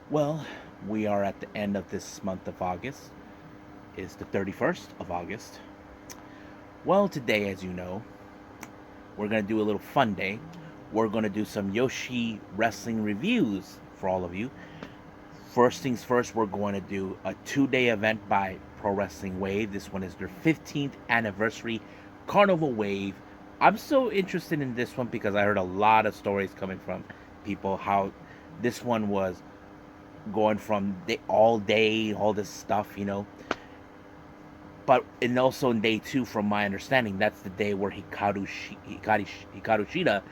Well, we are at the end of this month of August. It's the 31st of August. Well, today, as you know, we're going to do a little fun day. We're going to do some Yoshi wrestling reviews for all of you. First things first, we're going to do a 2-day event by Pro Wrestling Wave. This one is their 15th anniversary Carnival Wave. I'm so interested in this one because I heard a lot of stories coming from people how this one was going from all day, all this stuff. But and also in day two, from my understanding, that's the day where Hikaru Shida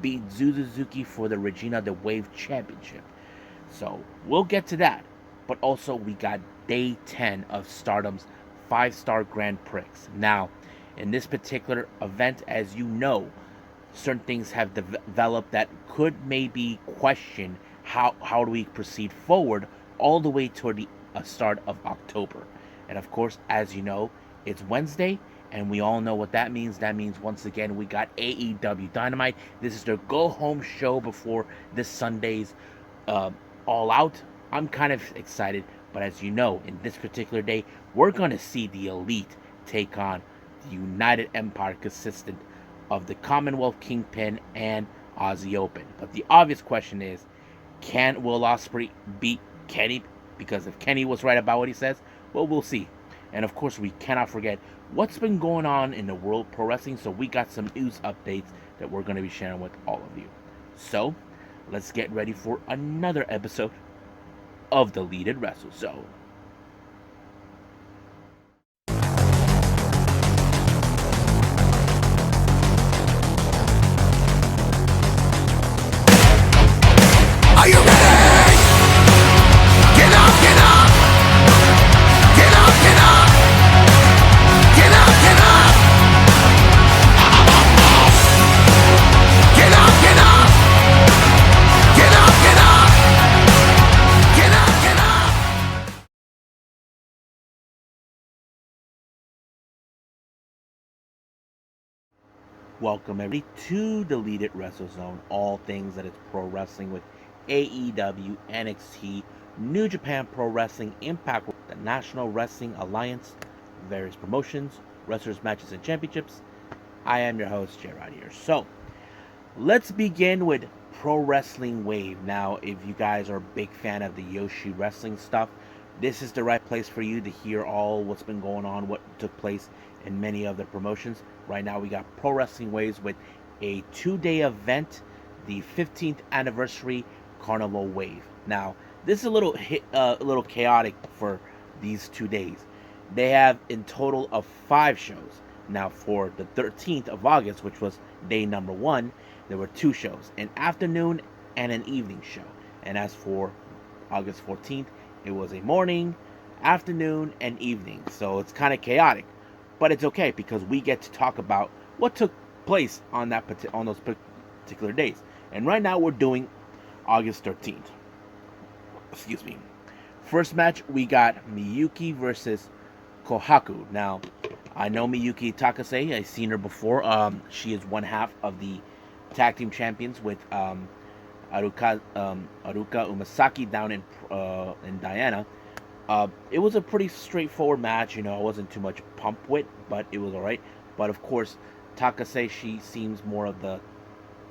beat Suzuki for the Regina the Wave Championship. So we'll get to that. But also we got day 10 of Stardom's 5-star Grand Prix. Now, in this particular event, as you know, certain things have developed that could maybe question how do we proceed forward all the way toward the start of October. And of course, as you know, it's Wednesday, and we all know what that means. That means once again we got AEW Dynamite. This is their go home show before this Sunday's uh, All Out. I'm kind of excited, but as you know, in this particular day, we're gonna see the Elite take on the United Empire, consistent of the Commonwealth Kingpin and Aussie Open. But the obvious question is, can Will Ospreay beat Kenny? Because if Kenny was right about what he says, well, we'll see. And of course, we cannot forget what's been going on in the world pro wrestling. So we got some news updates that we're going to be sharing with all of you. So let's get ready for another episode of the Leaded Wrestle Zone. Are you ready? Get up, get up! Get up, get up! Get up, get up! Get up, get up! Get up, get up! Get up, get up! Welcome everybody to the Leaded Wrestle Zone. All things that is pro wrestling with AEW, NXT, New Japan Pro Wrestling, Impact, the National Wrestling Alliance, various promotions, wrestlers, matches, and championships. I am your host, Gerard here. So, let's begin with Pro Wrestling Wave. Now, if you guys are a big fan of the Yoshi wrestling stuff, this is the right place for you to hear all what's been going on, what took place in many of the promotions. Right now, we got Pro Wrestling Waves with a 2-day event, the 15th anniversary Carnival Wave. Now, this is a little chaotic for these 2 days. They have in total of 5 shows. Now, for the 13th of August, which was day number 1, there were 2 shows, an afternoon and an evening show. And as for August 14th, it was a morning, afternoon, and evening. So it's kind of chaotic, but it's okay because we get to talk about what took place on those particular days. And right now we're doing August 13th. Excuse me. First match, we got Miyuki versus Kohaku. Now, I know Miyuki Takase. I've seen her before. She is one half of the tag team champions with Aruka Umasaki down in Diana. It was a pretty straightforward match. I wasn't too much pumped with, but it was alright. But of course, Takase, she seems more of the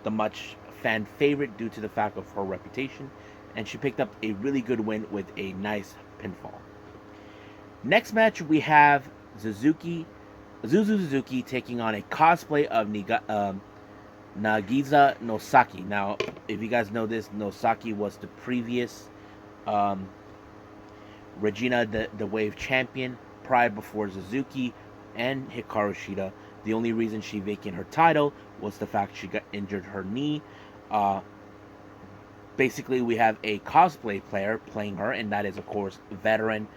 much fan favorite due to the fact of her reputation, and she picked up a really good win with a nice pinfall. Next match, we have Zuzu Suzuki taking on a cosplay of Nagisa Nosaki. Now, if you guys know this, Nosaki was the previous Regina the Wave champion prior before Suzuki and Hikaru Shida. The only reason she vacated her title was the fact she got injured her knee. Basically, we have a cosplay player playing her, and that is, of course, veteran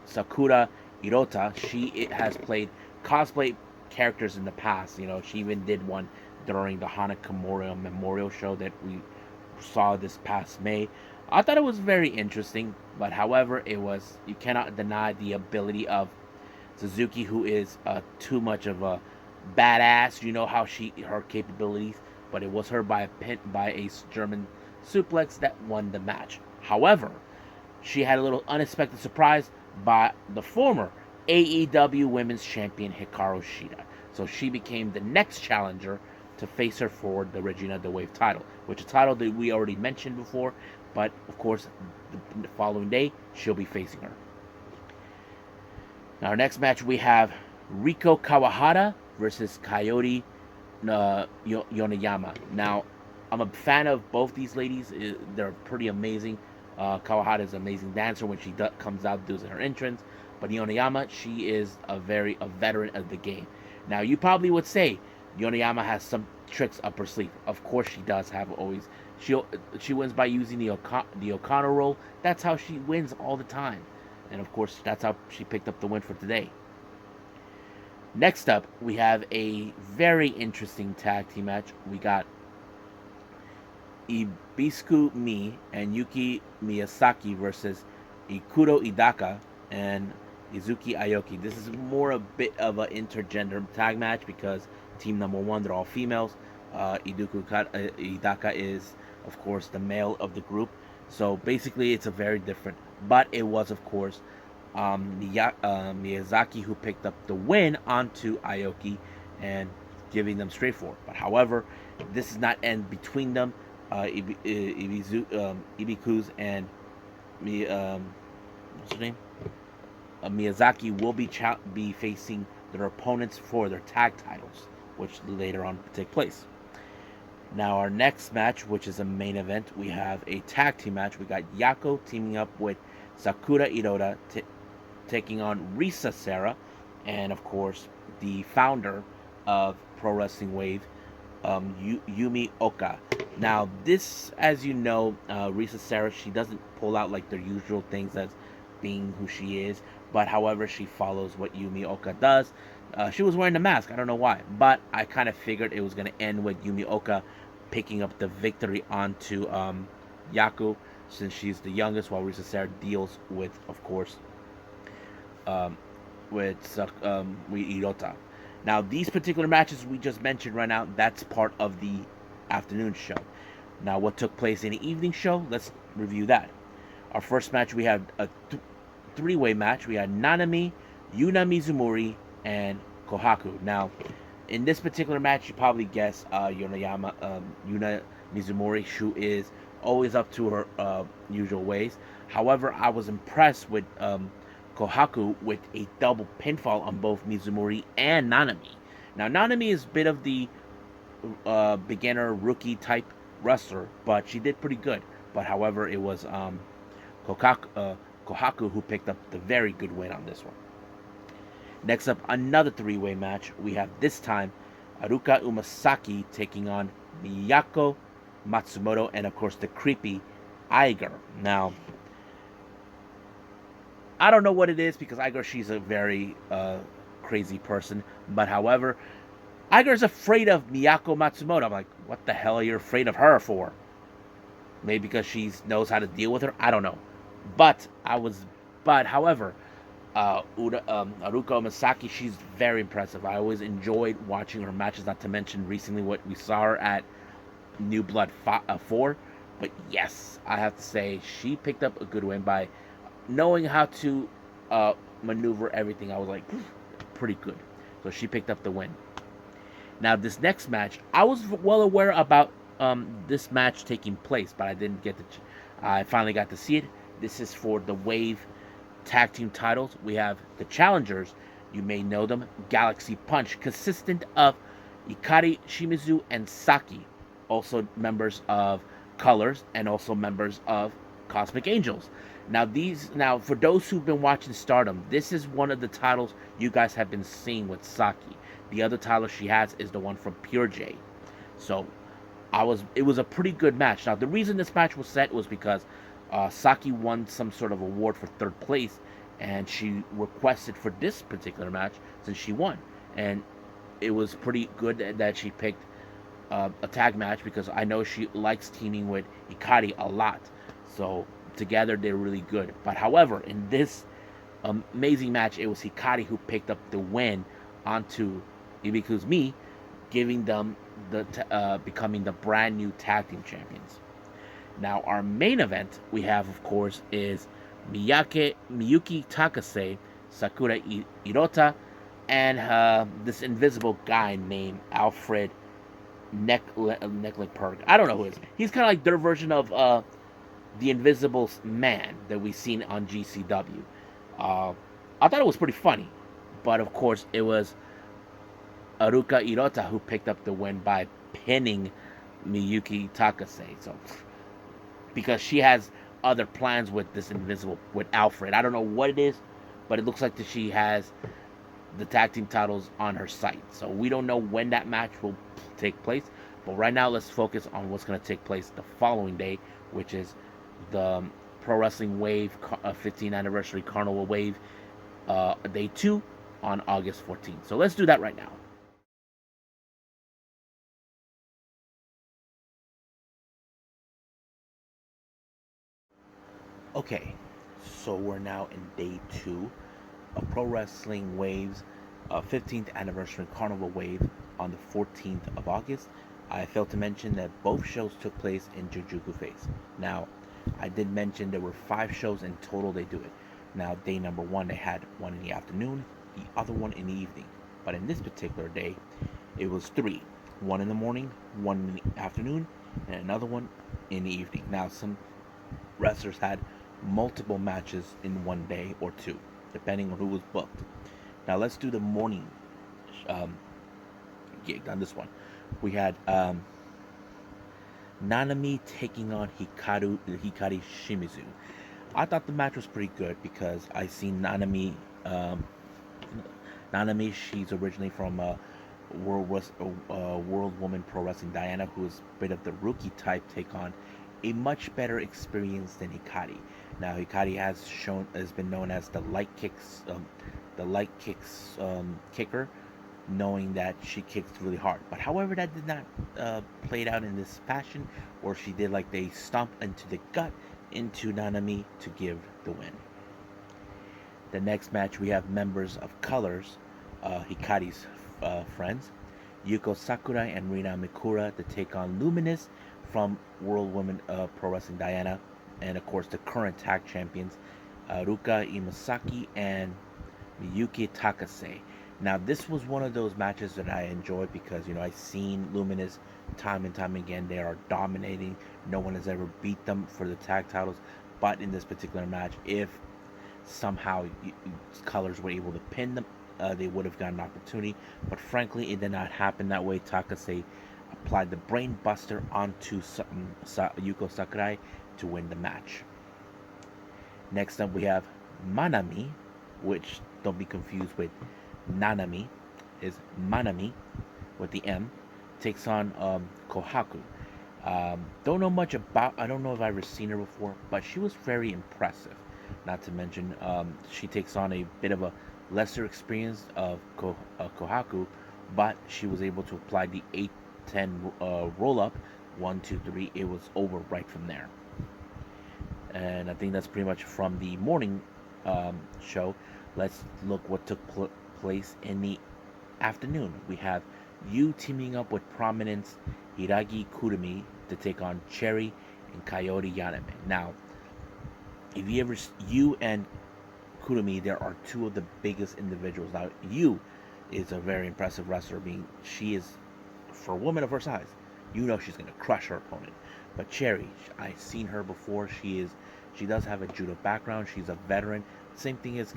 Sakura Hirota. She has played cosplay characters in the past. She even did one during the Hanukkah Memorial show that we saw this past May. I thought it was very interesting, but however, you cannot deny the ability of Suzuki, who is too much of a badass. You know how her capabilities, but it was her by a German suplex that won the match. However, she had a little unexpected surprise by the former AEW Women's Champion Hikaru Shida. So she became the next challenger to face her for the Regina the Wave title, which is a title that we already mentioned before, but of course, the following day, she'll be facing her. Now, our next match, we have Riko Kawahara versus Coyote Yoneyama. Now, I'm a fan of both these ladies. They're pretty amazing. Kawahara is an amazing dancer when she comes out, does her entrance. But Yoneyama, she is a veteran of the game. Now, you probably would say Yoneyama has some tricks up her sleeve. Of course, she does have always. She wins by using the O'Connor roll. That's how she wins all the time. And of course, that's how she picked up the win for today. Next up, we have a very interesting tag team match. We got Ibisku Mi and Yuki Miyazaki versus Ikuro Idaka and Izuki Aoki. This is more a bit of an intergender tag match because team number one, they're all females. Idaka is, of course, the male of the group. So basically, it's a very different. But it was, of course, Miyazaki who picked up the win onto Aoki and giving them straightforward. But however, this is not end between them. Ibiku's and what's her name? Miyazaki will be facing their opponents for their tag titles, which later on will take place. Now, our next match, which is a main event, we have a tag team match. We got Yako teaming up with Sakura Iroda taking on Risa Sera, and of course, the founder of Pro Wrestling Wave, Yumi Oka. Now, this, as you know, Risa Sera, she doesn't pull out like their usual things as being who she is, but however, she follows what Yumi Oka does. She was wearing the mask, I don't know why, but I kind of figured it was going to end with Yumi Oka picking up the victory onto Yaku, since she's the youngest, while Risa Sera deals with, of course, Hirota. Now, these particular matches we just mentioned right now, that's part of the afternoon show. Now, what took place in the evening show, let's review that. Our first match, we had a three-way match. We had Nanami, Yuna Mizumori, and Kohaku. Now, in this particular match, you probably guess Yuna Mizumori, who is always up to her usual ways. However, I was impressed with Kohaku with a double pinfall on both Mizumori and Nanami. Now, Nanami is a bit of the beginner, rookie type wrestler, but she did pretty good. But however, it was Kohaku who picked up the very good win on this one. Next up, another three-way match. We have this time Aruka Umasaki taking on Miyako Matsumoto and, of course, the creepy Aiger. Now, I don't know what it is because Aiger, she's a very crazy person. But however, Aiger's afraid of Miyako Matsumoto. I'm like, what the hell are you afraid of her for? Maybe because she knows how to deal with her. I don't know. But however, Aruka Umasaki, she's very impressive. I always enjoyed watching her matches. Not to mention recently what we saw her at New Blood 4. But yes, I have to say she picked up a good win by knowing how to maneuver everything. I was like, pretty good. So she picked up the win. Now, this next match, I was well aware about this match taking place, but I didn't get I finally got to see it. This is for the Wave Tag Team titles. We have the challengers. You may know them. Galaxy Punch, consistent of Ikari Shimizu and Saki, also members of Colors and also members of Cosmic Angels. Now, for those who've been watching Stardom, this is one of the titles you guys have been seeing with Saki. The other title she has is the one from Pure J. So, it was a pretty good match. Now, the reason this match was set was because Saki won some sort of award for third place, and she requested for this particular match since she won. And it was pretty good that she picked a tag match because I know she likes teaming with Ikari a lot. So together they're really good. But however, in this amazing match, it was Hikari who picked up the win onto Ibiku's Mi, giving them becoming the brand new tag team champions. Now, our main event we have, of course, is Miyuki Takase, Sakura Hirota, and this invisible guy named Alfred Necklenberg. I don't know who he is. He's kind of like their version of the Invisible Man that we've seen on GCW. Uh, I thought it was pretty funny, but of course, it was Aruka Hirota who picked up the win by pinning Miyuki Takase. So because she has other plans with this invisible with Alfred. I don't know what it is, but it looks like that she has the tag team titles on her site. So we don't know when that match will take place. But right now, let's focus on what's going to take place the following day, which is the Pro Wrestling Wave 15th Anniversary Carnival Wave Day 2 on August 14th. So let's do that right now. Okay, so we're now in day 2 of Pro Wrestling Wave's 15th Anniversary Carnival Wave on the 14th of August. I failed to mention that both shows took place in Jujuku Face. Now, I did mention there were 5 shows in total they do it. Now, day number 1, they had one in the afternoon, the other one in the evening. But in this particular day, it was 3. One in the morning, one in the afternoon, and another one in the evening. Now, some wrestlers had multiple matches in one day or 2, depending on who was booked. Now, let's do the morning gig on this one. We had Nanami taking on Hikari Shimizu. I thought the match was pretty good because I seen Nanami. Nanami, she's originally from World Woman Pro Wrestling Diana, who is a bit of the rookie type take on a much better experience than Hikari. Now, Hikari has been known as the light kicks kicker, knowing that she kicks really hard. But however, that did not play it out in this fashion, or she did like they stomp into the gut into Nanami to give the win. The next match we have members of Colors, Hikari's friends, Yuko Sakurai and Rina Mikura to take on Luminous from World Women Pro Wrestling Diana, and of course the current tag champions, Ruka Imasaki and Miyuki Takase. Now, this was one of those matches that I enjoyed because, I've seen Luminous time and time again. They are dominating. No one has ever beat them for the tag titles. But in this particular match, if somehow Colors were able to pin them, they would have gotten an opportunity. But frankly, it did not happen that way. Takase applied the brain buster onto Yuko Sakurai to win the match. Next up, we have Manami, which don't be confused with Nanami, is Manami with the M, takes on Kohaku. Don't know much about. I don't know if I've ever seen her before, but she was very impressive. Not to mention, she takes on a bit of a lesser experience of Kohaku, but she was able to apply the 8-10 roll up. 1, 2, 3. It was over right from there. And I think that's pretty much from the morning show. Let's look what took place in the afternoon. We have Yu teaming up with Prominence Hiragi Kurumi to take on Cherry and Coyote Yaname. Now, if Yu and Kurumi, there are 2 of the biggest individuals. Now, Yu is a very impressive wrestler. She is, for a woman of her size, she's going to crush her opponent. But Cherry, I've seen her before. She does have a judo background. She's a veteran. Same thing as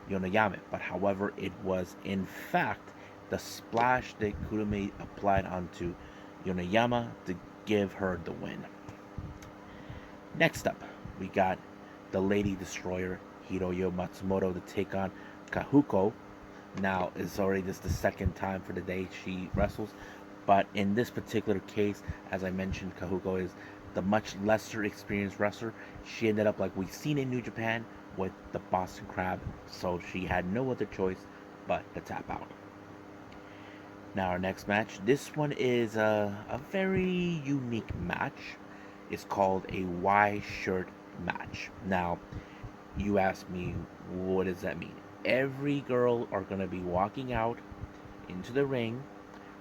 Yonoyame. But however, it was in fact the splash that Kurumi applied onto Yonoyama to give her the win. Next up, we got the Lady Destroyer, Hiroyo Matsumoto, to take on Kahuko. Now, it's already the second time for the day she wrestles. But in this particular case, as I mentioned, Kahuko is the much lesser experienced wrestler. She ended up like we've seen in New Japan with the Boston Crab, so she had no other choice but to tap out. Now, our next match. This one is a very unique match. It's called a Y shirt match. Now, you ask me, what does that mean? Every girl are going to be walking out into the ring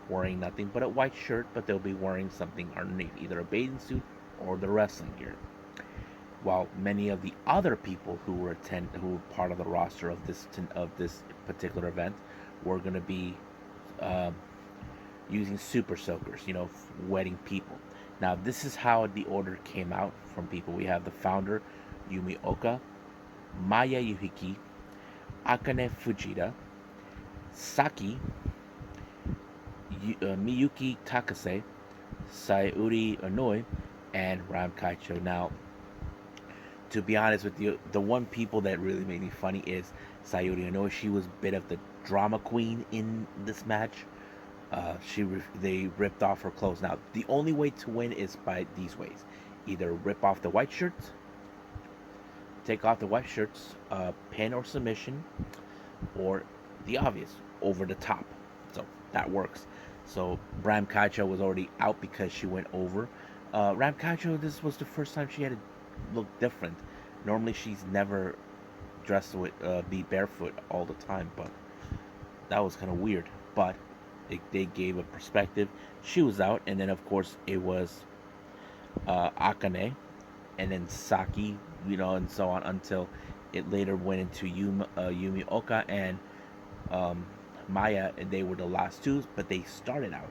wearing nothing but a white shirt, but they'll be wearing something underneath, either a bathing suit or the wrestling gear. While many of the other people who were part of the roster of this particular event were going to be um, using super soakers, wetting people. Now, this is how the order came out from people. We have the founder, Yumi Oka, Maya Yuhiki, Akane Fujita, Saki, Miyuki Takase, Sayuri Onoi, and Ram Kaicho. Now, to be honest with you, the one people that really made me funny is Sayuri Onoi. She was a bit of the drama queen in this match. They ripped off her clothes. Now, the only way to win is by these ways: either rip off the white shirts, take off the white shirts, pin or submission, or the obvious, over the top. So that works. So Ram Kaicho was already out because she went over. Ram Kaicho, this was the first time she had to look different. Normally she's never dressed with be barefoot all the time, but that was kind of weird. But they gave a perspective. She was out, and then of course it was Akane, and then Saki, and so on until it later went into Yumi Oka and Maya, and they were the last two, but they started out.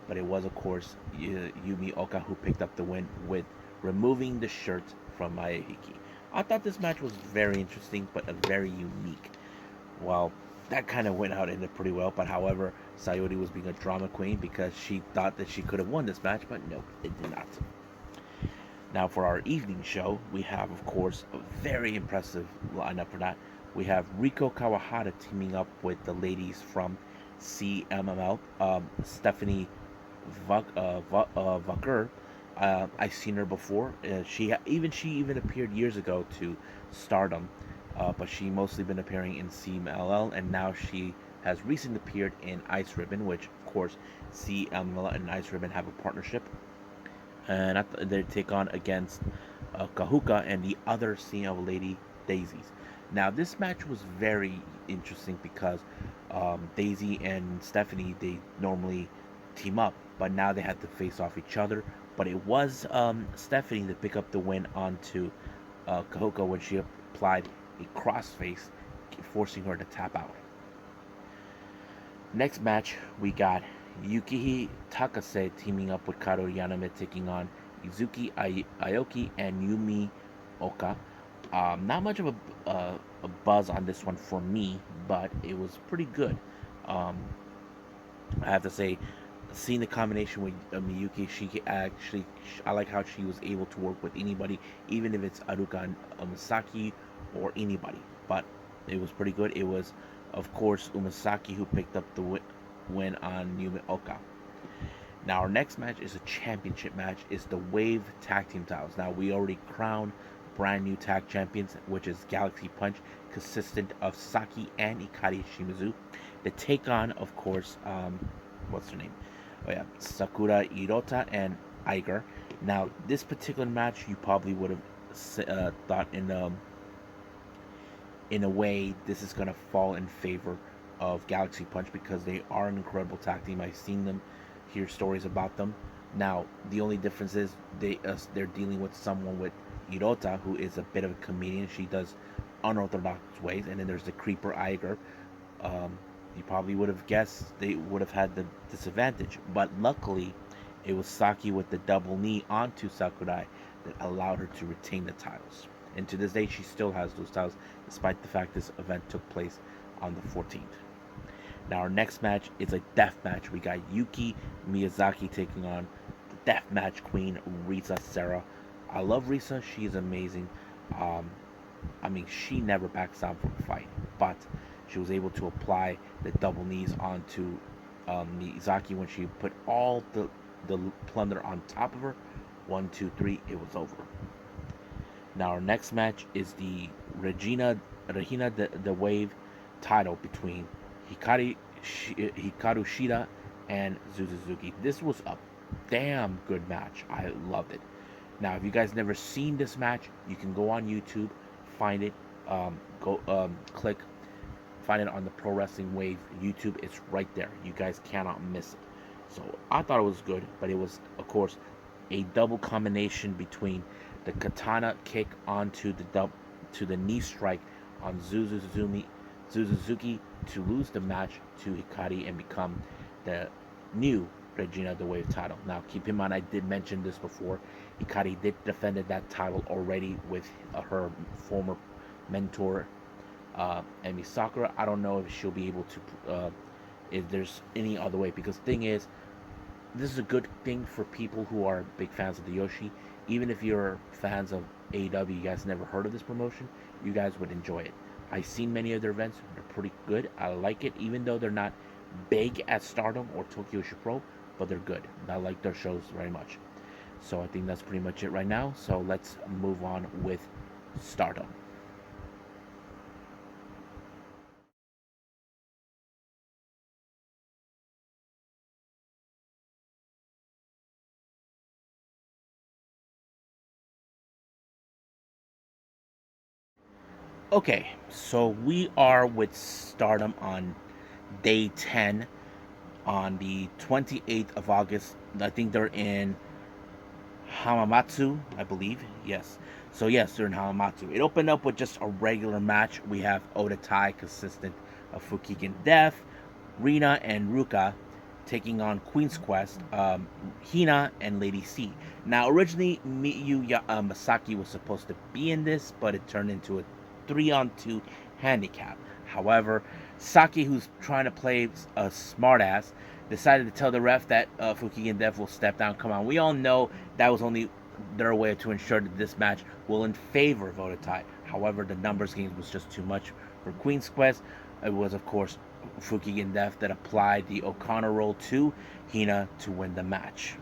But it was, of course, Yumi Oka who picked up the win with removing the shirt from Maya Hiki. I thought this match was very interesting, but very unique. Well, that kind of went out ended pretty well, but however, Sayuri was being a drama queen because she thought that she could have won this match, but no, it did not. Now, for our evening show, we have, of course, a very impressive lineup for that. We have Riko Kawahara teaming up with the ladies from CMML, Stephanie Vucker. I've seen her before. She even appeared years ago to Stardom, but she mostly been appearing in CMLL, and now she has recently appeared in Ice Ribbon, which of course CMLL and Ice Ribbon have a partnership, and they take on against Kahuka and the other CMLL lady Daisies. Now this match was very interesting because Daisy and Stephanie, they normally team up, but now they had to face off each other. But it was Stephanie to pick up the win onto Kahuka when she applied a crossface, forcing her to tap out. Next match, we got Yukihi Takase teaming up with Kato Yaname, taking on Izuki Aoki and Yumi Oka. Not much of a buzz on this one for me, but it was pretty good. I have to say, seeing the combination with Miyuki, I like how she was able to work with anybody, even if it's Aruka Umasaki or anybody. But it was pretty good. It was, of course, Umasaki who picked up the win on Yumi Oka. Now our next match is a championship match. It's the WAVE Tag Team titles. Now we already crowned brand new tag champions, which is Galaxy Punch, consistent of Saki and Ikari Shimizu. The take on, of course, what's her name? Oh yeah, Sakura Hirota and Iger. Now this particular match, you probably would have thought in a way this is gonna fall in favor of Galaxy Punch because they are an incredible tag team. I've seen them, hear stories about them. Now the only difference is they're dealing with someone with Hirota, who is a bit of a comedian. She does unorthodox ways, and then there's the creeper Iger. You probably would have guessed they would have had the disadvantage, but luckily it was Saki with the double knee onto Sakurai that allowed her to retain the titles. And to this day, she still has those titles, despite the fact this event took place on the 14th. Now our next match is a death match. We got Yuki Miyazaki taking on the death match queen Risa Serra. I love Risa. She's amazing. She never backs down from a fight, but she was able to apply the double knees onto Miyazaki when she put all the plunder on top of her. 1, 2, 3, it was over. Now our next match is the Regina the Wave title between Hikaru Shida and Suzuki. This was a damn good match. I loved it. Now, if you guys never seen this match, you can go on YouTube, find it, click, find it on the Pro Wrestling Wave YouTube. It's right there. You guys cannot miss it. So I thought it was good, but it was, of course, a double combination between the katana kick onto the knee strike on Suzuki to lose the match to Hikari and become the new Regina of the Wave title. Now, keep in mind, I did mention this before. Hikari did defended that title already with her former mentor, Emi Sakura. I don't know if she'll be able to, if there's any other way. Because the thing is, this is a good thing for people who are big fans of the Yoshi. Even if you're fans of AEW, you guys never heard of this promotion, you guys would enjoy it. I've seen many of their events. They're pretty good. I like it, even though they're not big as Stardom or Tokyo Pro, but they're good. I like their shows very much. So I think that's pretty much it right now. So let's move on with Stardom. Okay, so we are with Stardom on day 10 on the 28th of August. I think they're in Hamamatsu, I believe. Yes. So yes, they're in Hamamatsu. It opened up with just a regular match. We have Oda Tai, consistent of Fukigen Death, Rina and Ruka taking on Queen's Quest, Hina and Lady C. Now, originally, Miyu Masaki was supposed to be in this, but it turned into a 3-on-2 handicap. However, Saki, who's trying to play a smartass, decided to tell the ref that Fukigen Death will step down. Come on, we all know that was only their way to ensure that this match will in favor of Odatai. However, the numbers game was just too much for Queen's Quest. It was, of course, Fukigen Death that applied the O'Connor roll to Hina to win the match.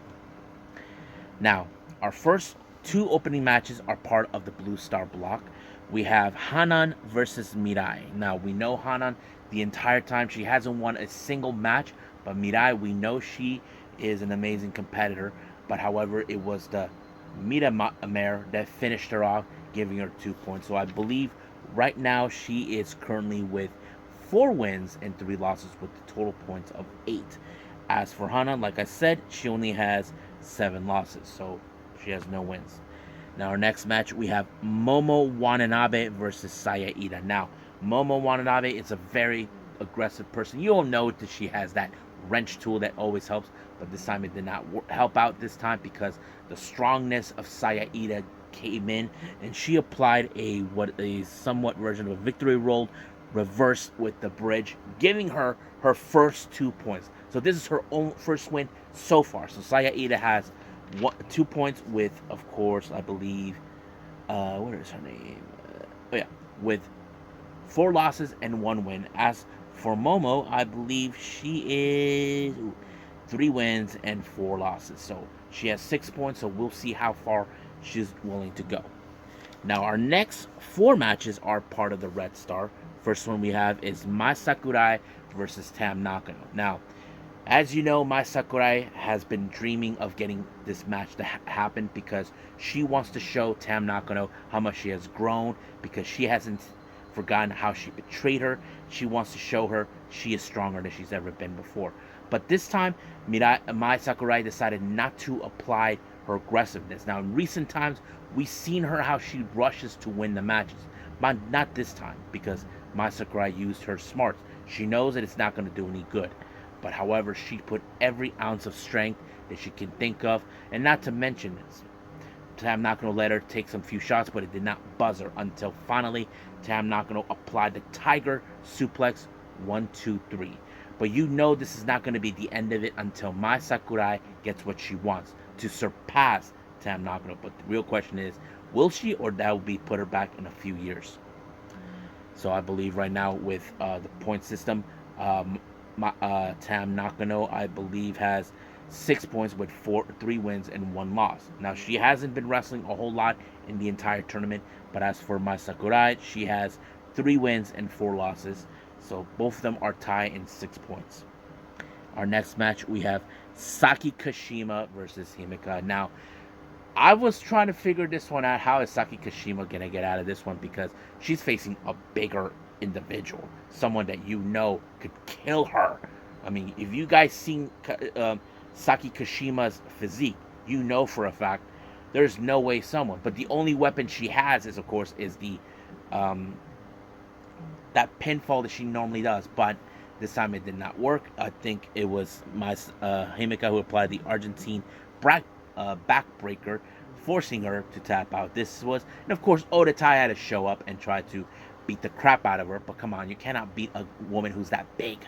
Now, our first two opening matches are part of the Blue Star block. We have Hanan versus Mirai. Now, we know Hanan the entire time. She hasn't won a single match, but Mirai, we know she is an amazing competitor. But however, it was the Mare that finished her off, giving her 2 points. So I believe right now she is currently with 4 wins and 3 losses with the total points of 8. As for Hanan, like I said, she only has 7 losses, so she has no wins. Now, our next match, we have Momo Watanabe versus Saya Ida. Now, Momo Watanabe is a very aggressive person. You all know that she has that wrench tool that always helps, but this time it did not help out this time because the strongness of Saya Ida came in, and she applied a somewhat version of a victory roll reversed with the bridge, giving her her first 2 points. So this is her own first win so far. So Saya Ida has 2 points with, of course, I believe, where is her name? With 4 losses and 1 win. As for Momo, I believe she is 3 wins and 4 losses. So she has 6 points, so we'll see how far she's willing to go. Now, our next 4 matches are part of the Red Star. First one we have is Mai Sakurai versus Tam Nakano. Now, as you know, Mai Sakurai has been dreaming of getting this match to happen because she wants to show Tam Nakano how much she has grown, because she hasn't forgotten how she betrayed her. She wants to show her she is stronger than she's ever been before. But this time, Mai Sakurai decided not to apply her aggressiveness. Now, in recent times, we've seen her how she rushes to win the matches. But not this time, because Mai Sakurai used her smarts. She knows that it's not going to do any good. But however, she put every ounce of strength that she can think of. And not to mention this, Tam Nakano let her take some few shots, but it did not buzz her until finally Tam Nakano applied the Tiger Suplex 1, 2, 3. But you know this is not going to be the end of it until Mai Sakurai gets what she wants, to surpass Tam Nakano. But the real question is, will she, or that will be put her back in a few years? So I believe right now with the point system, Tam Nakano, I believe, has 6 points with 3 wins and 1 loss. Now, she hasn't been wrestling a whole lot in the entire tournament, but as for Mai Sakurai, she has 3 wins and 4 losses. So both of them are tied in 6 points. Our next match, we have Saki Kashima versus Himeka. Now, I was trying to figure this one out. How is Saki Kashima going to get out of this one? Because she's facing a bigger individual, someone that you know could kill her. I mean, if you guys seen Saki Kashima's physique, you know for a fact there's no way someone. But the only weapon she has is, of course, is the that pinfall that she normally does. But this time it did not work. I think it was Himeka who applied the Argentine backbreaker, forcing her to tap out. And of course, Oda Tai had to show up and try to beat the crap out of her. But come on, you cannot beat a woman who's that big.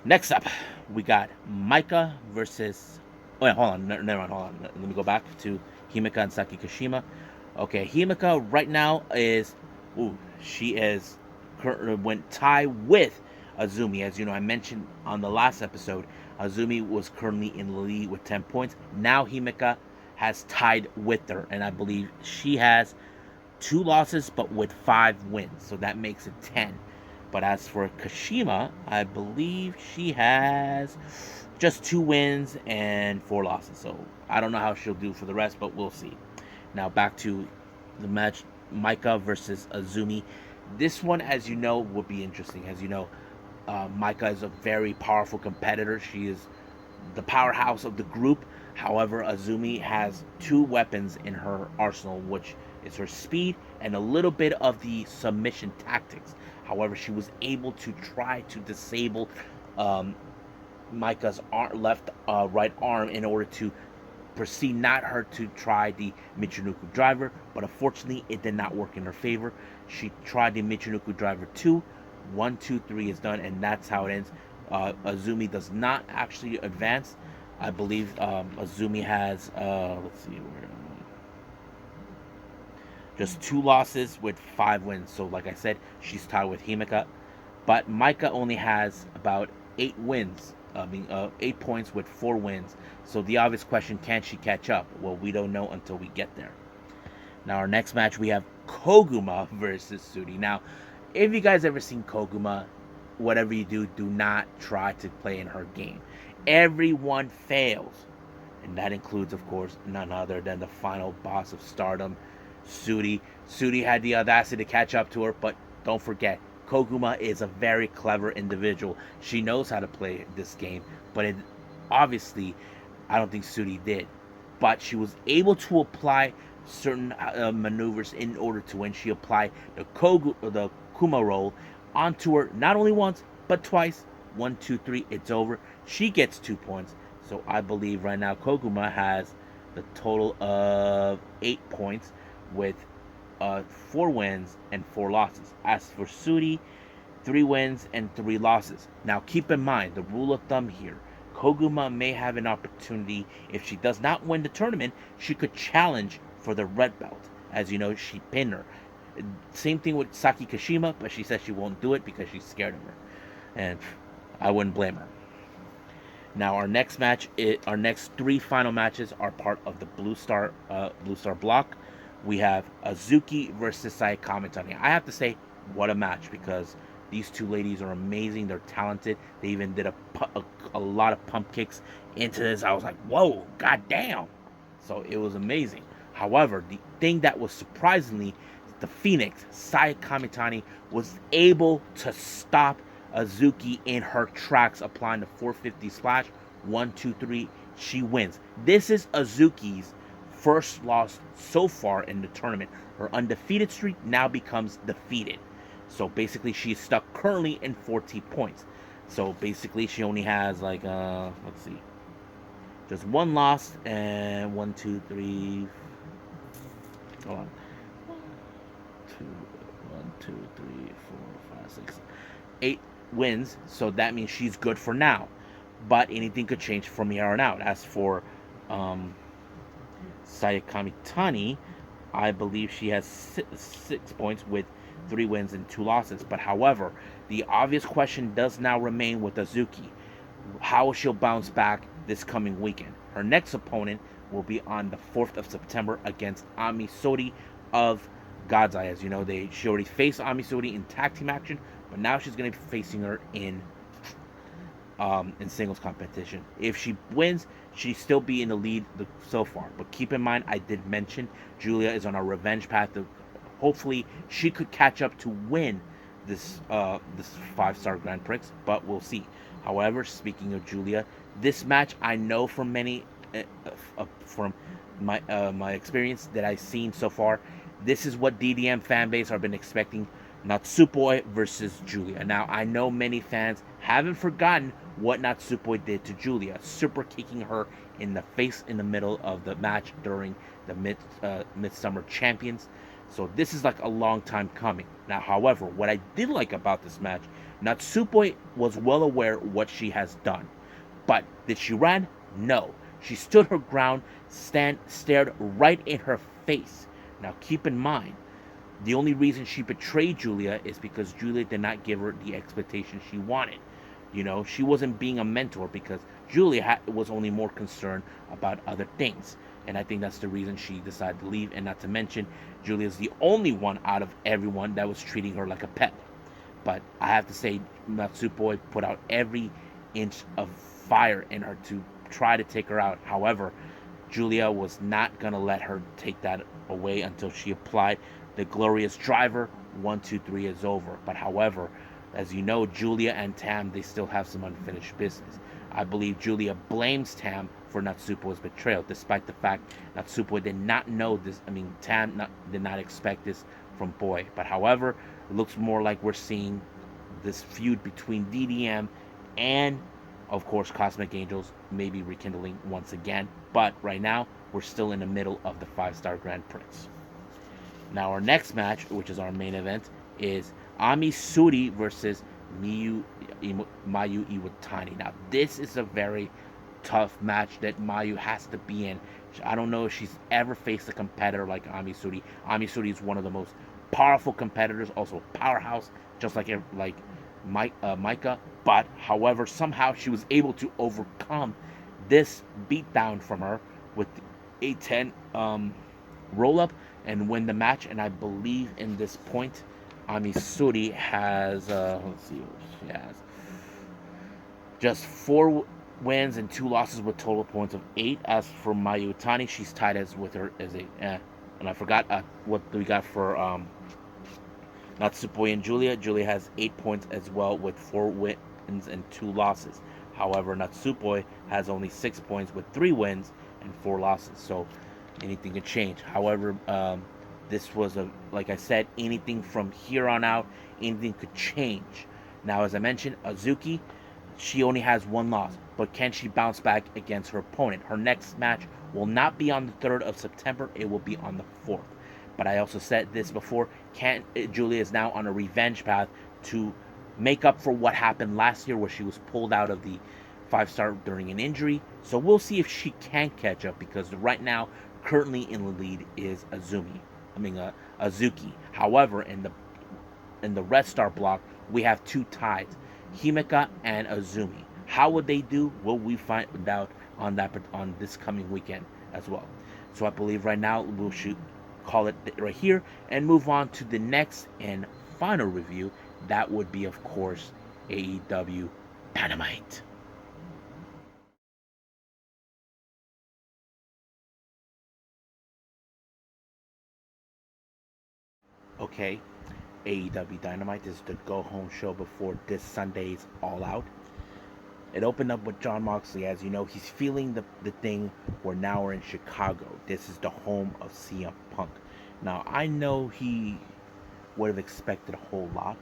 Next up, we got Maika versus. Oh, yeah, hold on. Never mind. Hold on. Let me go back to Himeka and Saki Kashima. Okay, Himeka right now is. She is. Went tie with Azumi. As you know, I mentioned on the last episode, Azumi was currently in the lead with 10 points. Now Himeka has tied with her, and I believe she has 2 losses but with 5 wins. So that makes it 10. But as for Kashima, I believe she has just 2 wins and 4 losses. So I don't know how she'll do for the rest, but we'll see. Now back to the match, Maika versus Azumi. This one, as you know, will be interesting. As you know, Maika is a very powerful competitor. She is the powerhouse of the group. However, Azumi has 2 weapons in her arsenal, which is her speed and a little bit of the submission tactics. However, she was able to try to disable Maika's right arm in order to proceed not her to try the Michinoku driver, but unfortunately it did not work in her favor. She tried the Michinoku driver 2. 1, 2, 3 is done, and that's how it ends. Azumi does not actually advance. I believe Azumi has let's see where. Just 2 losses with 5 wins. So, like I said, she's tied with Himeka. But Maika only has about 8 wins. 8 points with 4 wins. So the obvious question, can she catch up? Well, we don't know until we get there. Now, our next match, we have Koguma versus Suri. Now, if you guys ever seen Koguma, whatever you do, do not try to play in her game. Everyone fails. And that includes, of course, none other than the final boss of Stardom, Suri. Suri had the audacity to catch up to her, but don't forget, Koguma is a very clever individual. She knows how to play this game, but obviously, I don't think Suri did. But she was able to apply certain maneuvers in order to win. She applied the Kuma roll onto her not only once, but twice. 1, 2, 3, it's over. She gets 2 points. So I believe right now Koguma has the total of 8 points with 4 wins and 4 losses. As for Suri, 3 wins and 3 losses. Now keep in mind, the rule of thumb here, Koguma may have an opportunity. If she does not win the tournament, she could challenge for the red belt. As you know, she pinned her. Same thing with Saki Kashima, but she says she won't do it because she's scared of her. And I wouldn't blame her. Now our next 3 final matches are part of the Blue Star block. We have Azuki versus Sayaka Mitani. I have to say, what a match, because these 2 ladies are amazing. They're talented. They even did a lot of pump kicks into this. I was like, whoa, goddamn. So it was amazing. However, the thing that was surprisingly, the Phoenix, Sayaka Mitani, was able to stop Azuki in her tracks, applying the 450 splash. 1, 2, 3, she wins. This is Azuki's first loss so far in the tournament. Her undefeated streak now becomes defeated. So basically, she's stuck currently in 40 points. So basically, she only has like let's see, just 1 loss and 1, 2, 3. Hold on. 1, 2, 3, 4, 5, 6, 8 wins. So that means she's good for now. But anything could change from here on out. As for Sayaka Mitani, I believe she has 6 points with 3 wins and 2 losses. But however, the obvious question does now remain with Azuki. How she'll bounce back this coming weekend. Her next opponent will be on the 4th of September against Ami Sourei of God's Eye. As you know, she already faced Ami Sourei in tag team action, but now she's going to be facing her in singles competition. If she wins, she'd still be in the lead so far. But keep in mind, I did mention Julia is on a revenge path. Hopefully, she could catch up to win this 5-star Grand Prix, but we'll see. However, speaking of Julia, this match I know for many from my experience that I've seen so far, this is what DDM fan base have been expecting. Natsupoi versus Julia. Now I know many fans haven't forgotten what Natsupoi did to Julia, super kicking her in the face in the middle of the match during the Midsummer Champions. So this is like a long time coming. Now, however, what I did like about this match, Natsupoi was well aware what she has done. But did she run? No. She stood her ground, stared right in her face. Now keep in mind, the only reason she betrayed Julia is because Julia did not give her the expectation she wanted. You know, she wasn't being a mentor because Julia was only more concerned about other things. And I think that's the reason she decided to leave. And not to mention, Julia's the only one out of everyone that was treating her like a pet. But I have to say, Natsupoi put out every inch of fire in her to try to take her out. However, Julia was not going to let her take that away until she applied the glorious driver. 1, 2, 3 is over. But however, as you know, Julia and Tam, they still have some unfinished business. I believe Julia blames Tam for Natsupoi's betrayal, despite the fact Natsupoi did not know this. I mean, Tam did not expect this from Boy. But however, it looks more like we're seeing this feud between DDM and, of course, Cosmic Angels maybe rekindling once again. But right now, we're still in the middle of the 5-star Grand Prix. Now, our next match, which is our main event, is Ami Suri versus Mayu Iwatani. Now, this is a very tough match that Mayu has to be in. I don't know if she's ever faced a competitor like Ami Suri. Ami Suri is one of the most powerful competitors, also a powerhouse, just like Micah. But, however, somehow she was able to overcome this beatdown from her with the A10 roll-up and win the match. And I believe in this point, Ami Suri has, let's see what she has. Just 4 wins and 2 losses with total points of 8. As for Mayu Iwatani, she's tied with her as a, and I forgot what we got for Natsupoi and Julia. Julia has 8 points as well with 4 wins and 2 losses. However, Natsupoi has only 6 points with 3 wins and 4 losses. So anything can change. However, this was like I said, anything from here on out, anything could change. Now, as I mentioned, Azuki, she only has 1 loss, but can she bounce back against her opponent? Her next match will not be on the 3rd of September. It will be on the 4th. But I also said this before, Julia is now on a revenge path to make up for what happened last year where she was pulled out of the 5-star during an injury. So we'll see if she can catch up, because right now, currently in the lead is Azuki. However, in the Red Star block, we have 2 ties, Himeka and Azumi. How would they do? Will we find out on this coming weekend as well? So I believe right now we'll call it right here and move on to the next and final review. That would be, of course, AEW Dynamite. Okay, AEW Dynamite is the go-home show before this Sunday's All Out. It opened up with Jon Moxley. As you know, he's feeling the thing where now we're in Chicago. This is the home of CM Punk. Now, I know he would have expected a whole lot,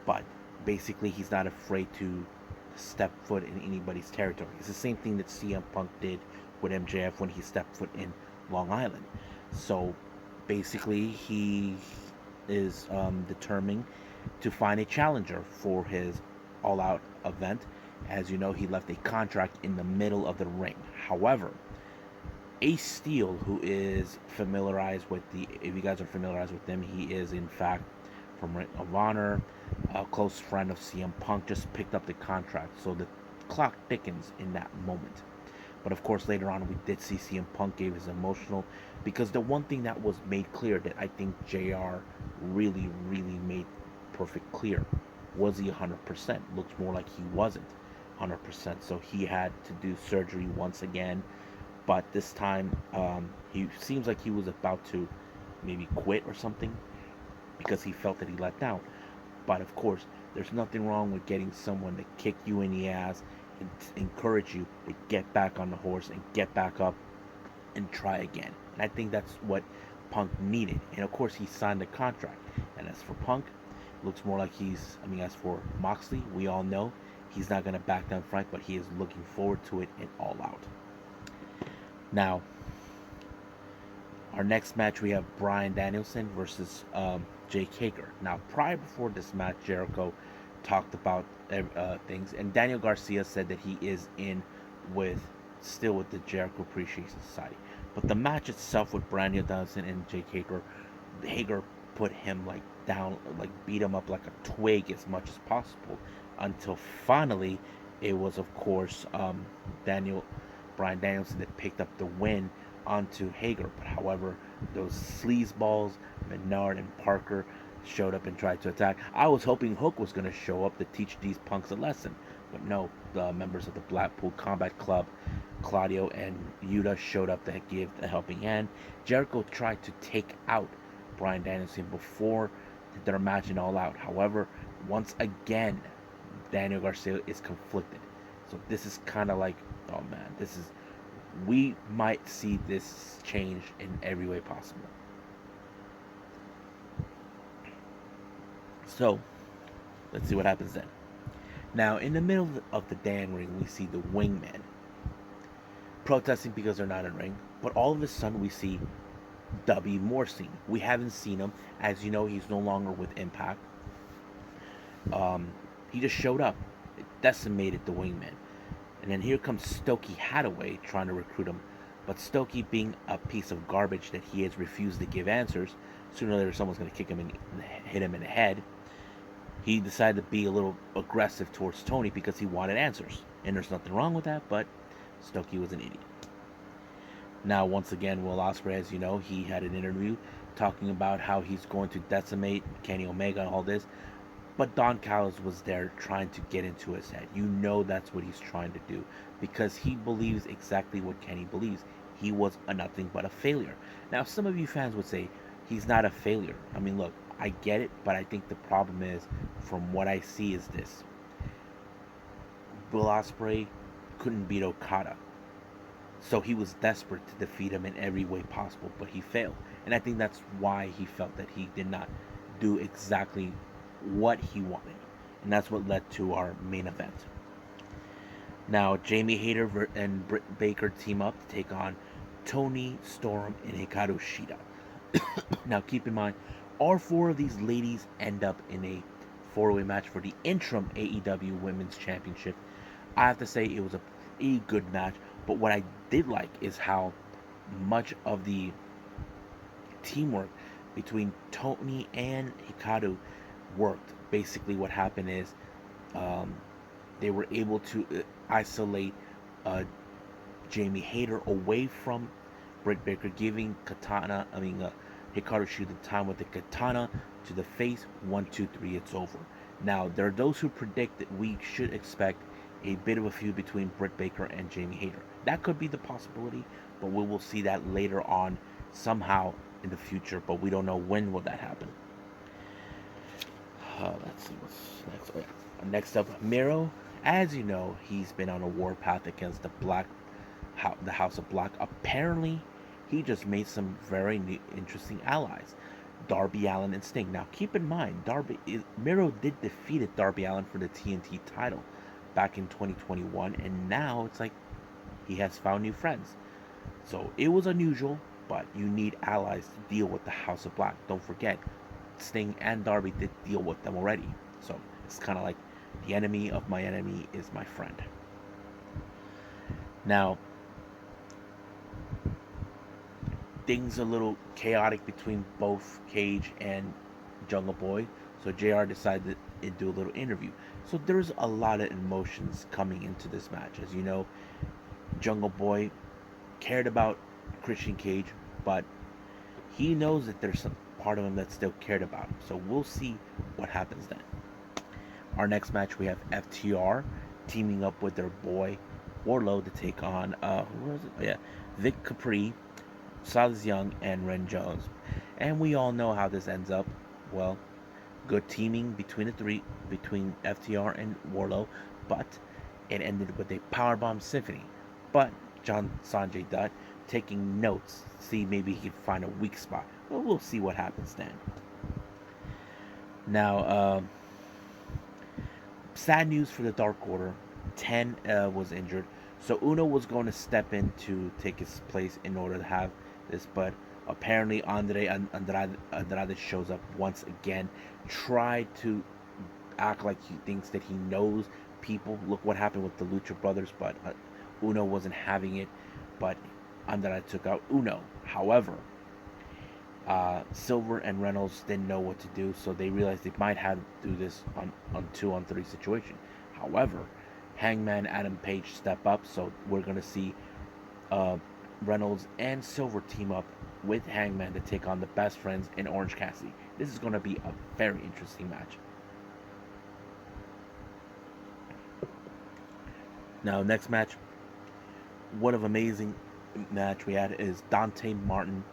but basically he's not afraid to step foot in anybody's territory. It's the same thing that CM Punk did with MJF when he stepped foot in Long Island. So basically he is determined to find a challenger for his All Out event. As you know, he left a contract in the middle of the ring. However, Ace Steel, who is familiarized with if you guys are familiarized with him, he is in fact from Ring of Honor, a close friend of CM Punk, just picked up the contract. So the clock thickens in that moment. But of course, later on, we did see CM Punk gave his emotional, because the one thing that was made clear that I think JR really made perfect clear, was he 100%? Looks more like he wasn't 100%. So he had to do surgery once again. But this time, he seems like he was about to maybe quit or something, because he felt that he let down. But of course, there's nothing wrong with getting someone to kick you in the ass encourage you to get back on the horse and get back up and try again. And I think that's what Punk needed. And of course, he signed the contract. And as for Punk, it looks more like as for Moxley, we all know he's not going to back down Frank, but he is looking forward to it in All Out. Now, our next match, we have Bryan Danielson versus Jake Hager. Now, before this match, Jericho talked about things, and Daniel Garcia said that he is still with the Jericho Appreciation Society. But the match itself with Bryan Danielson and Jake Hager put him down, beat him up like a twig as much as possible, until finally it was, of course, Bryan Danielson that picked up the win onto Hager. But however, those sleazeballs, Menard and Parker, showed up and tried to attack. I was hoping Hook was going to show up to teach these punks a lesson, but no. The members of the Blackpool Combat Club, Claudio and Yuta, showed up to give a helping hand. Jericho tried to take out Bryan Danielson before their match in All Out. However, once again, Daniel Garcia is conflicted. So this is kind of like, oh man, we might see this change in every way possible. So, let's see what happens then. Now, in the middle of the dang ring, we see the wingmen protesting because they're not in ring. But all of a sudden, we see W. Morrison. We haven't seen him. As you know, he's no longer with Impact. He just showed up. It decimated the wingmen. And then here comes Stokey Hathaway trying to recruit him. But Stokey, being a piece of garbage that he has refused to give answers, sooner or later someone's going to kick him and hit him in the head. He decided to be a little aggressive towards Tony because he wanted answers. And there's nothing wrong with that, but Stokey was an idiot. Now, once again, Will Ospreay, as you know, he had an interview talking about how he's going to decimate Kenny Omega and all this. But Don Callis was there trying to get into his head. You know that's what he's trying to do, because he believes exactly what Kenny believes. He was nothing but a failure. Now, some of you fans would say he's not a failure. I mean, look, I get it, but I think the problem is, from what I see, is this. Will Ospreay couldn't beat Okada. So he was desperate to defeat him in every way possible, but he failed. And I think that's why he felt that he did not do exactly what he wanted. And that's what led to our main event. Now, Jamie Hayter and Britt Baker team up to take on Toni Storm and Hikaru Shida. Now, keep in mind, all four of these ladies end up in a four-way match for the interim AEW Women's Championship. I have to say it was a pretty good match, but what I did like is how much of the teamwork between Toni and Hikaru worked. Basically, what happened is they were able to isolate Jamie Hayter away from Britt Baker, giving Hikaru Shida the time with the katana to the face. 1, 2, 3, it's over. Now, there are those who predict that we should expect a bit of a feud between Britt Baker and Jamie Hayter. That could be the possibility, but we will see that later on somehow in the future, but we don't know when will that happen. Let's see what's next. Oh, yeah. Next up, Miro. As you know, he's been on a warpath against the House of Black. Apparently, he just made some very interesting allies. Darby Allin and Sting. Now, keep in mind, Miro did defeat Darby Allin for the TNT title back in 2021, and now it's like he has found new friends. So it was unusual, but you need allies to deal with the House of Black. Don't forget, Sting and Darby did deal with them already. So it's kind of like the enemy of my enemy is my friend. Now, things a little chaotic between both Cage and Jungle Boy, so JR decided to do a little interview. So there's a lot of emotions coming into this match. As you know, Jungle Boy cared about Christian Cage, but he knows that there's some part of him that still cared about him. So we'll see what happens then. Our next match, we have FTR teaming up with their boy Wardlow to take on Vic Capri, Silas Young, and Ren Jones. And we all know how this ends up. Well, good teaming between FTR and Wardlow, but It ended with a powerbomb symphony, but John Sanjay Dutt taking notes, see maybe he can find a weak spot. Well, we'll see what happens then. Now, sad news for the Dark Order. Ten was injured, so Uno was going to step in to take his place in order to have this, but apparently Andrade shows up once again, tried to act like he thinks that he knows people. Look what happened with the Lucha Brothers, but Uno wasn't having it, but Andrade took out Uno. However, Silver and Reynolds didn't know what to do, so they realized they might have to do this on 2-on-3 situation. However, Hangman Adam Page step up, so we're gonna see Reynolds and Silver team up with Hangman to take on the Best Friends and Orange Cassidy. This is gonna be a very interesting match. Now, next match, what an amazing match we had is Dante Martin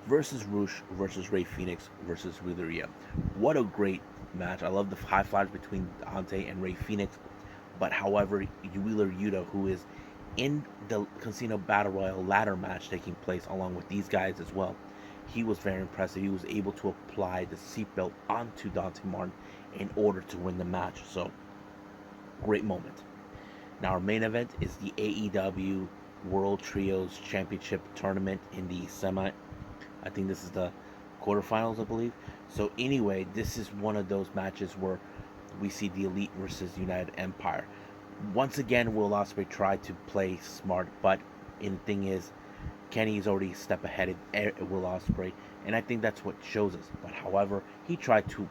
versus Roosh versus Ray Phoenix versus Wheeler Yuta. What a great match. I love the high flyers between Dante and Ray Phoenix. But however, Wheeler Yuta, who is in the Casino Battle Royal ladder match taking place along with these guys as well, he was very impressive. He was able to apply the seatbelt onto Dante Martin in order to win the match. So, great moment. Now, our main event is the AEW World Trios Championship Tournament in the semi. I think this is the quarterfinals, I believe. So anyway, this is one of those matches where we see the Elite versus United Empire. Once again, Will Ospreay tried to play smart, but the thing is, Kenny is already a step ahead of Will Ospreay, and I think that's what shows us. But however, he tried to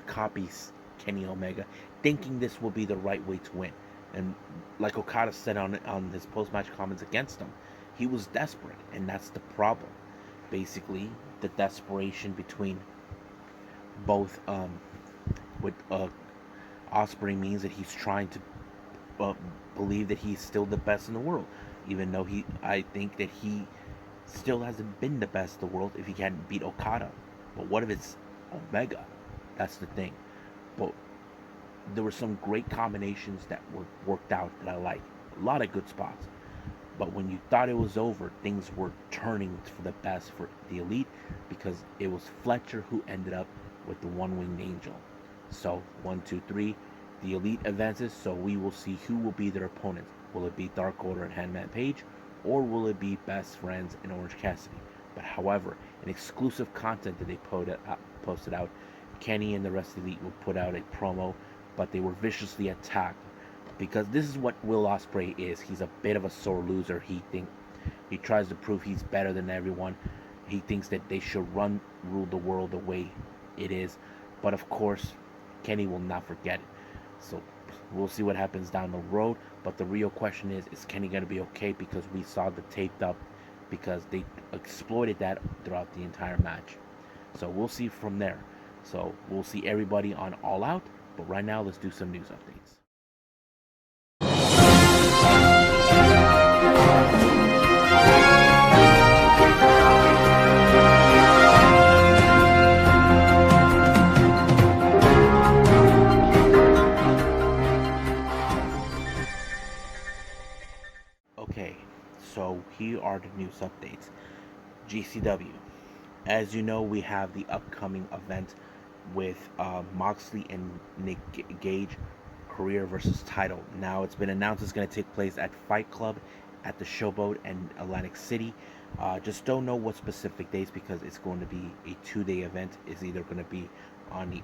copy Kenny Omega, thinking this will be the right way to win. And like Okada said on his post-match comments against him, he was desperate, and that's the problem. Basically, the desperation between both with Ospreay means that he's trying to believe that he's still the best in the world, even though I think that he still hasn't been the best in the world if he can't beat Okada. But what if it's Omega? That's the thing. But there were some great combinations that were worked out that I like. A lot of good spots. But when you thought it was over, things were turning for the best for the Elite, because it was Fletcher who ended up with the one-winged angel. So 1, 2, 3, the Elite advances. So we will see who will be their opponents. Will it be Dark Order and Hangman Page, or will it be Best Friends and Orange Cassidy? But however, in exclusive content that they posted out, Kenny and the rest of the Elite will put out a promo, but they were viciously attacked, because this is what Will Ospreay is. He's a bit of a sore loser. He tries to prove he's better than everyone. He thinks that they should rule the world the way it is. But of course, Kenny will not forget it. So we'll see what happens down the road. But the real question is Kenny going to be okay? Because we saw the taped up, because they exploited that throughout the entire match. So we'll see from there. So we'll see everybody on All Out. But right now, let's do some news updates. Okay, so here are the news updates. GCW. As you know, we have the upcoming event with Moxley and Nick Gage, career versus title. Now, it's been announced it's going to take place at Fight Club at the Showboat in Atlantic City. Just don't know what specific dates, because it's going to be a 2-day event. It's either going to be on the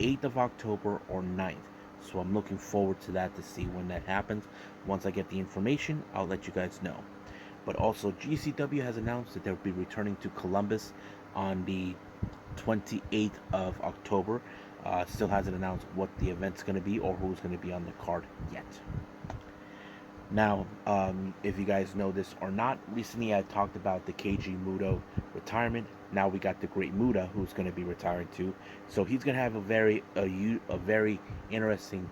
8th of October or 9th. So I'm looking forward to that, to see when that happens. Once I get the information, I'll let you guys know. But also, GCW has announced that they'll be returning to Columbus on the 28th of October. Still hasn't announced what the event's going to be or who's going to be on the card yet. Now, if you guys know this or not, recently I talked about the Keiji Muto retirement. Now we got the Great Muta, who's going to be retiring too. So he's going to have a very interesting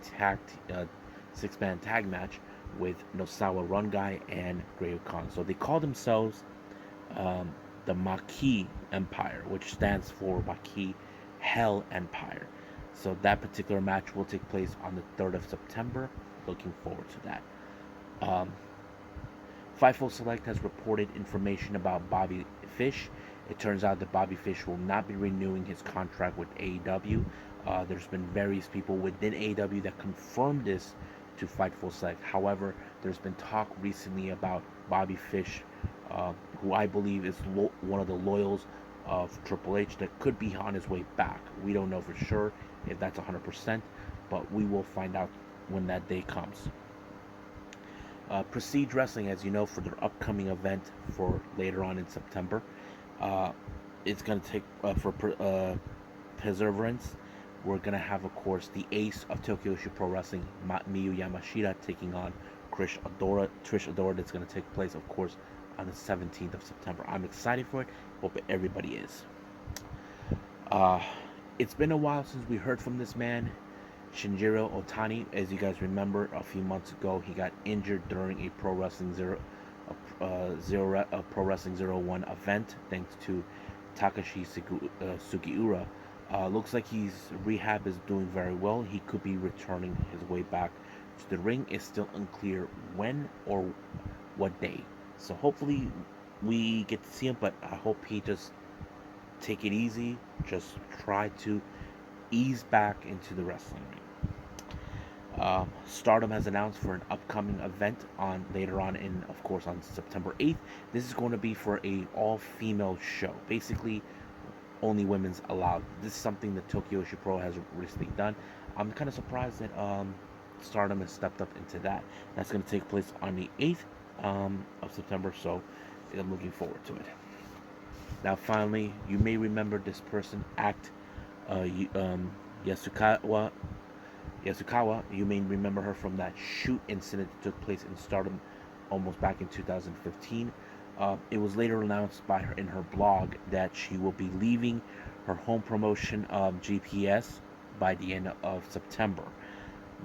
six-man tag match with Nosawa Rungai and Great Khan. So they call themselves the Maquis Empire, which stands for Maquis Hell Empire. So that particular match will take place on the 3rd of September. looking forward to that. Um, Fightful Select has reported information about Bobby Fish. It turns out that Bobby Fish will not be renewing his contract with AEW. There's been various people within AEW that confirmed this to Fightful Select. However, there's been talk recently about Bobby Fish, who I believe is one of the loyals of Triple H, that could be on his way back. We don't know for sure if that's 100%, but we will find out when that day comes. Prestige Wrestling, as you know, for their upcoming event for later on in September, uh, it's going to take for perseverance. We're going to have, of course, the ace of Tokyo Pro Wrestling, Miyu Yamashita, taking on Trish Adora. That's going to take place, of course, on the 17th of September. I'm excited for it. Hope everybody is. Uh, it's been a while since we heard from this man, Shinjiro Otani. As you guys remember, a few months ago, he got injured during a Pro Wrestling Pro Wrestling 01 event, thanks to Takashi Sugiura. Looks like his rehab is doing very well. He could be returning his way back to the ring. It's still unclear when or what day. So hopefully we get to see him, but I hope he just take it easy. Just try to ease back into the wrestling ring. Stardom has announced for an upcoming event on later on in, of course, on September 8th. This is going to be for a all-female show. Basically, only women's allowed. This is something that Tokyo Pro has recently done. I'm kind of surprised that Stardom has stepped up into that. That's going to take place on the 8th of September, so I'm looking forward to it. Now, finally, you may remember this person, Yasukawa. You may remember her from that shoot incident that took place in Stardom almost back in 2015. It was later announced by her in her blog that she will be leaving her home promotion of GPS by the end of September.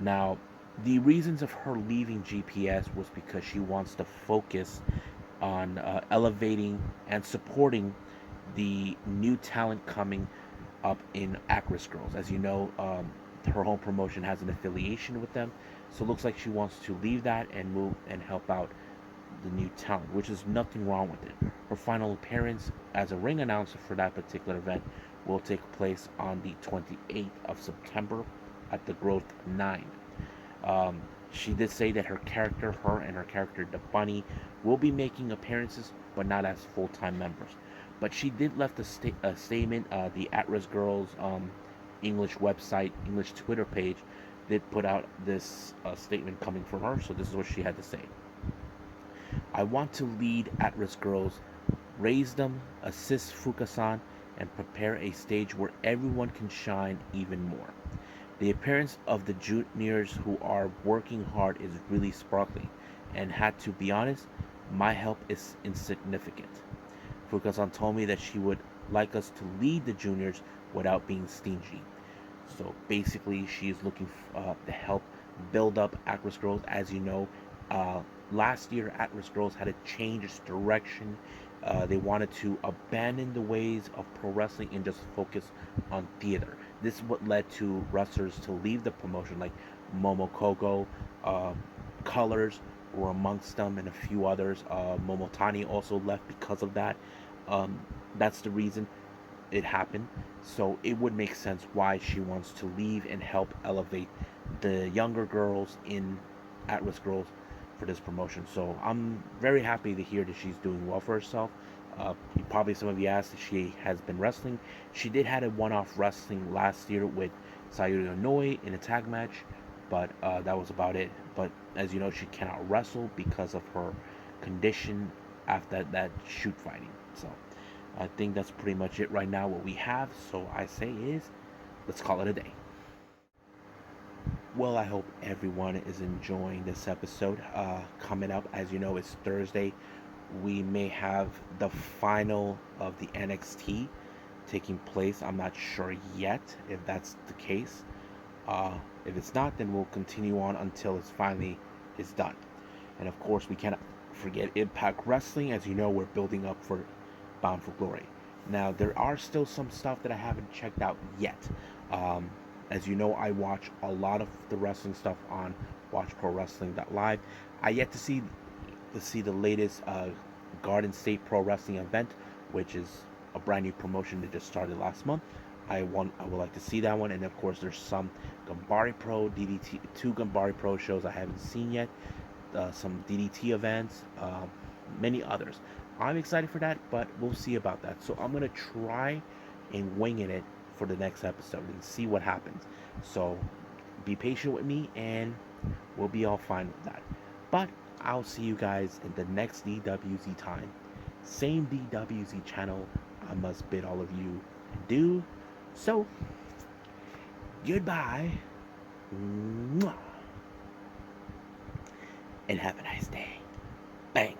Now, the reasons of her leaving GPS was because she wants to focus on elevating and supporting the new talent coming up in Actress Girls. As you know, her home promotion has an affiliation with them, so it looks like she wants to leave that and move and help out the new talent, which is nothing wrong with it. Her final appearance as a ring announcer for that particular event will take place on the 28th of September at the Growth 9. She did say that her and her character, the Bunny, will be making appearances, but not as full-time members. But she did left a statement. The At-Risk Girls English website, English Twitter page, did put out this statement coming from her. So this is what she had to say. I want to lead At-Risk Girls, raise them, assist Fukasan, and prepare a stage where everyone can shine even more. The appearance of the juniors who are working hard is really sparkling, and had to be honest, my help is insignificant. Fukasan told me that she would like us to lead the juniors without being stingy. So basically, she is looking to help build up At-Risk Girls. As you know, last year At-Risk Girls had to change its direction. They wanted to abandon the ways of pro wrestling and just focus on theater. This is what led to wrestlers to leave the promotion, like Momokoko, Colors were amongst them, and a few others. Momotani also left because of that. That's the reason it happened. So it would make sense why she wants to leave and help elevate the younger girls in At-Risk Girls for this promotion. So I'm very happy to hear that she's doing well for herself. Probably some of you asked if she has been wrestling. She did had a one-off wrestling last year with Sayuri Onoi in a tag match, but that was about it. But as you know, she cannot wrestle because of her condition after that shoot fighting. So I think that's pretty much it right now, what we have. So I say is, let's call it a day. Well, I hope everyone is enjoying this episode. Coming up, as you know, it's Thursday. We may have the final of the NXT taking place. I'm not sure yet if that's the case. If it's not, then we'll continue on until it's finally is done. And of course, we cannot forget Impact Wrestling. As you know, we're building up for Bound for Glory. Now, there are still some stuff that I haven't checked out yet. As you know, I watch a lot of the wrestling stuff on WatchProWrestling.live. I yet to see the latest Garden State Pro Wrestling event, which is a brand new promotion that just started last month. I would like to see that one, and of course there's some Gambari Pro DDT, two Gambari Pro shows I haven't seen yet, some DDT events, many others. I'm excited for that, but we'll see about that. So I'm gonna try and wing it for the next episode and see what happens. So be patient with me, and we'll be all fine with that. But I'll see you guys in the next DWZ time. Same DWZ channel. I must bid all of you adieu. So, goodbye. Mwah. And have a nice day. Bang.